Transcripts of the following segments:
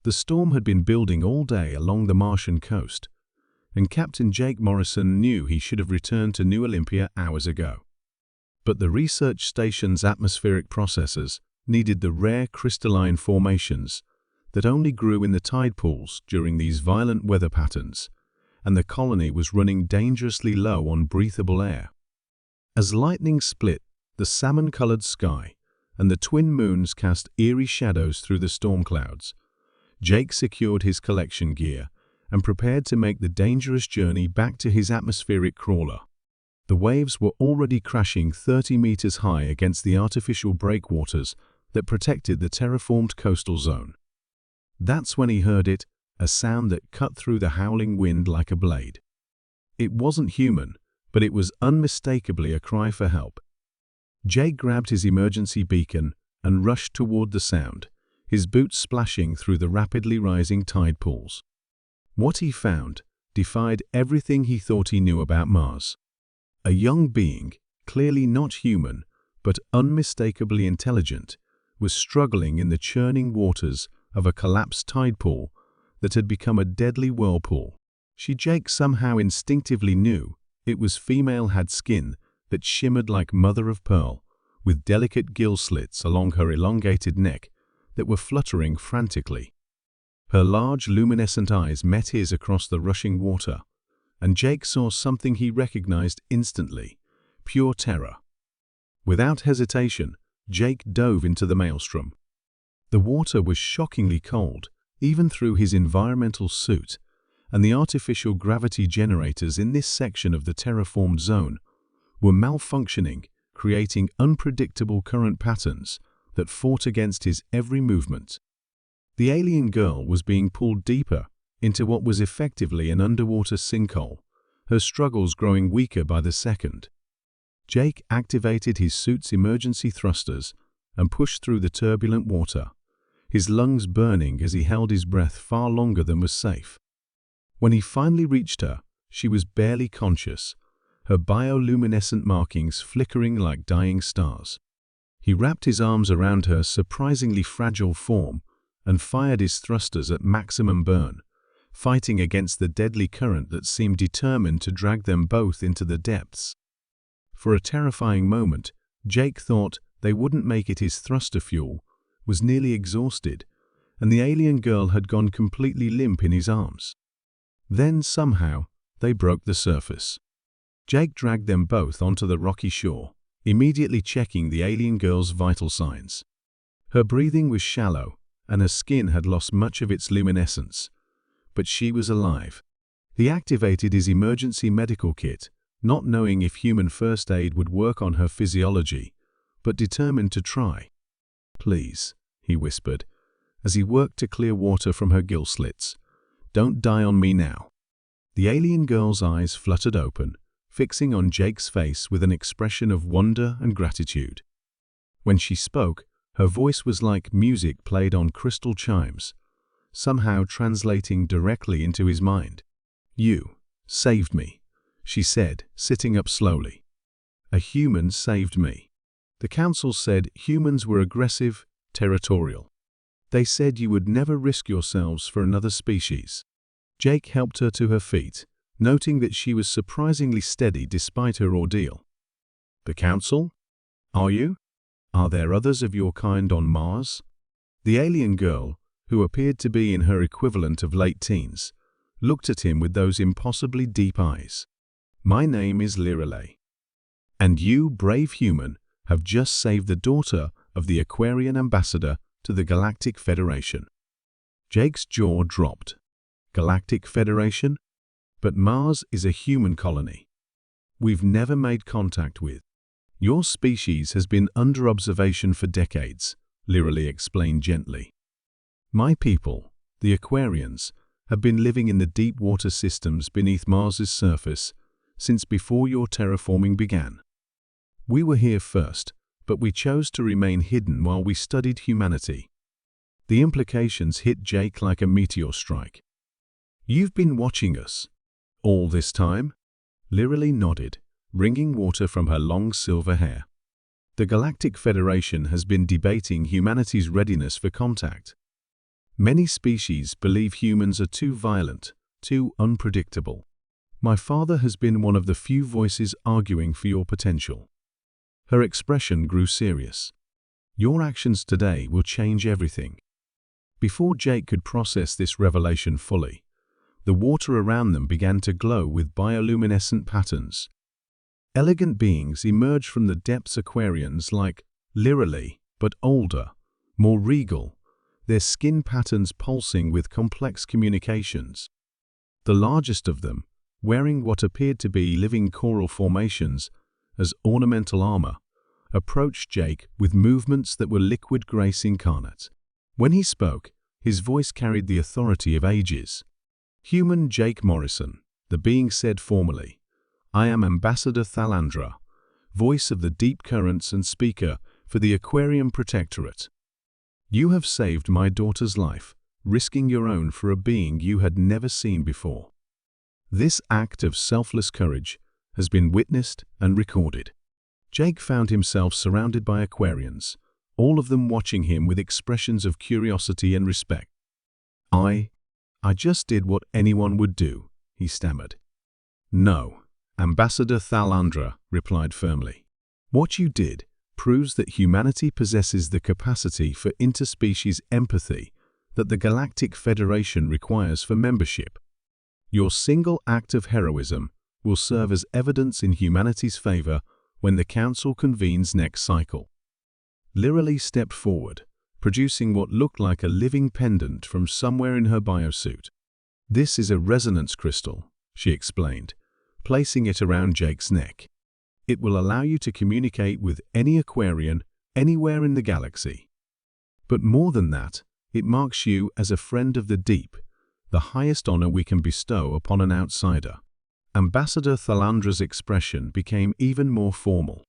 The storm had been building all day along the Martian coast, and Captain Jake Morrison knew he should have returned to New Olympia hours ago. But the research station's atmospheric processors needed the rare crystalline formations that only grew in the tide pools during these violent weather patterns, and the colony was running dangerously low on breathable air. As lightning split the salmon-colored sky and the twin moons cast eerie shadows through the storm clouds, Jake secured his collection gear and prepared to make the dangerous journey back to his atmospheric crawler. The waves were already crashing 30 meters high against the artificial breakwaters that protected the terraformed coastal zone. That's when he heard it, a sound that cut through the howling wind like a blade. It wasn't human, but it was unmistakably a cry for help. Jake grabbed his emergency beacon and rushed toward the sound, his boots splashing through the rapidly rising tide pools. What he found defied everything he thought he knew about Mars. A young being, clearly not human, but unmistakably intelligent, was struggling in the churning waters of a collapsed tide pool that had become a deadly whirlpool. Jake somehow instinctively knew it was female, had skin that shimmered like mother of pearl, with delicate gill slits along her elongated neck that were fluttering frantically. Her large luminescent eyes met his across the rushing water, and Jake saw something he recognized instantly: pure terror. Without hesitation, Jake dove into the maelstrom. The water was shockingly cold, even through his environmental suit, and the artificial gravity generators in this section of the terraformed zone were malfunctioning, creating unpredictable current patterns that fought against his every movement. The alien girl was being pulled deeper into what was effectively an underwater sinkhole, her struggles growing weaker by the second. Jake activated his suit's emergency thrusters and pushed through the turbulent water, his lungs burning as he held his breath far longer than was safe. When he finally reached her, she was barely conscious, her bioluminescent markings flickering like dying stars. He wrapped his arms around her surprisingly fragile form and fired his thrusters at maximum burn, fighting against the deadly current that seemed determined to drag them both into the depths. For a terrifying moment, Jake thought they wouldn't make it. His thruster fuel was nearly exhausted, and the alien girl had gone completely limp in his arms. Then, somehow, they broke the surface. Jake dragged them both onto the rocky shore, immediately checking the alien girl's vital signs. Her breathing was shallow, and her skin had lost much of its luminescence, but she was alive. He activated his emergency medical kit, not knowing if human first aid would work on her physiology, but determined to try. "Please," he whispered, as he worked to clear water from her gill slits, "don't die on me now." The alien girl's eyes fluttered open, fixing on Jake's face with an expression of wonder and gratitude. When she spoke, her voice was like music played on crystal chimes, somehow translating directly into his mind. "You saved me," she said, sitting up slowly. "A human saved me. The council said humans were aggressive, territorial. They said you would never risk yourselves for another species." Jake helped her to her feet, noting that she was surprisingly steady despite her ordeal. "The council? Are you? Are there others of your kind on Mars?" The alien girl, who appeared to be in her equivalent of late teens, looked at him with those impossibly deep eyes. "My name is Lirelei. And you, brave human, have just saved the daughter of the Aquarian ambassador to the Galactic Federation." Jake's jaw dropped. Galactic Federation? But Mars is a human colony we've never made contact with. "Your species has been under observation for decades," Lirelei explained gently. "My people, the Aquarians, have been living in the deep water systems beneath Mars's surface since before your terraforming began. We were here first, but we chose to remain hidden while we studied humanity." The implications hit Jake like a meteor strike. "You've been watching us all this time?" Lirelei nodded, wringing water from her long silver hair. "The Galactic Federation has been debating humanity's readiness for contact. Many species believe humans are too violent, too unpredictable. My father has been one of the few voices arguing for your potential." Her expression grew serious. "Your actions today will change everything." Before Jake could process this revelation fully, the water around them began to glow with bioluminescent patterns. Elegant beings emerged from the depths, aquarians like, literally, but older, more regal, their skin patterns pulsing with complex communications. The largest of them, wearing what appeared to be living coral formations as ornamental armor, approached Jake with movements that were liquid grace incarnate. When he spoke, his voice carried the authority of ages. "Human Jake Morrison," the being said formally, "I am Ambassador Thalandra, voice of the deep currents and speaker for the Aquarium Protectorate. You have saved my daughter's life, risking your own for a being you had never seen before. This act of selfless courage has been witnessed and recorded." Jake found himself surrounded by aquarians, all of them watching him with expressions of curiosity and respect. I just did what anyone would do," he stammered. "No," Ambassador Thalandra replied firmly. "What you did proves that humanity possesses the capacity for interspecies empathy that the Galactic Federation requires for membership. Your single act of heroism will serve as evidence in humanity's favor when the Council convenes next cycle." Literally stepped forward, producing what looked like a living pendant from somewhere in her biosuit. "This is a resonance crystal," she explained, placing it around Jake's neck. "It will allow you to communicate with any Aquarian anywhere in the galaxy. But more than that, it marks you as a friend of the deep, the highest honor we can bestow upon an outsider." Ambassador Thalandra's expression became even more formal.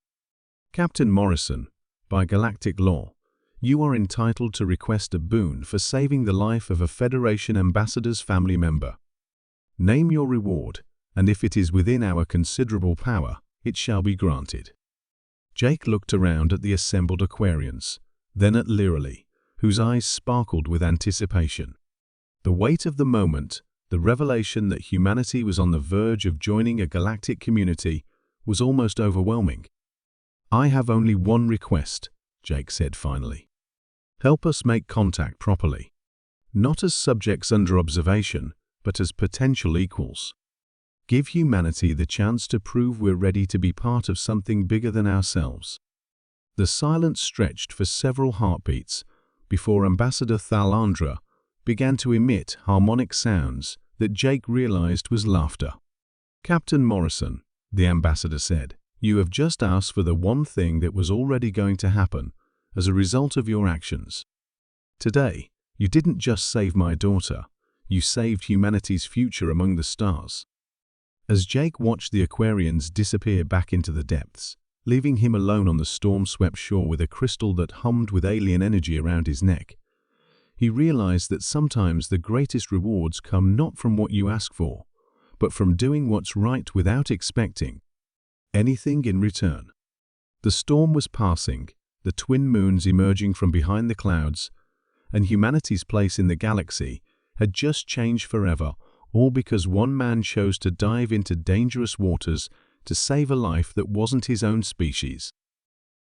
"Captain Morrison, by galactic law, you are entitled to request a boon for saving the life of a Federation ambassador's family member. Name your reward, and if it is within our considerable power, it shall be granted." Jake looked around at the assembled Aquarians, then at Literally, whose eyes sparkled with anticipation. The weight of the moment, the revelation that humanity was on the verge of joining a galactic community, was almost overwhelming. "I have only one request," Jake said finally. "Help us make contact properly. Not as subjects under observation, but as potential equals. Give humanity the chance to prove we're ready to be part of something bigger than ourselves." The silence stretched for several heartbeats before Ambassador Thalandra began to emit harmonic sounds that Jake realized was laughter. "Captain Morrison," the ambassador said, "you have just asked for the one thing that was already going to happen as a result of your actions. Today, you didn't just save my daughter, you saved humanity's future among the stars." As Jake watched the Aquarians disappear back into the depths, leaving him alone on the storm-swept shore with a crystal that hummed with alien energy around his neck, he realized that sometimes the greatest rewards come not from what you ask for, but from doing what's right without expecting anything in return. The storm was passing, the twin moons emerging from behind the clouds, and humanity's place in the galaxy had just changed forever, all because one man chose to dive into dangerous waters to save a life that wasn't his own species.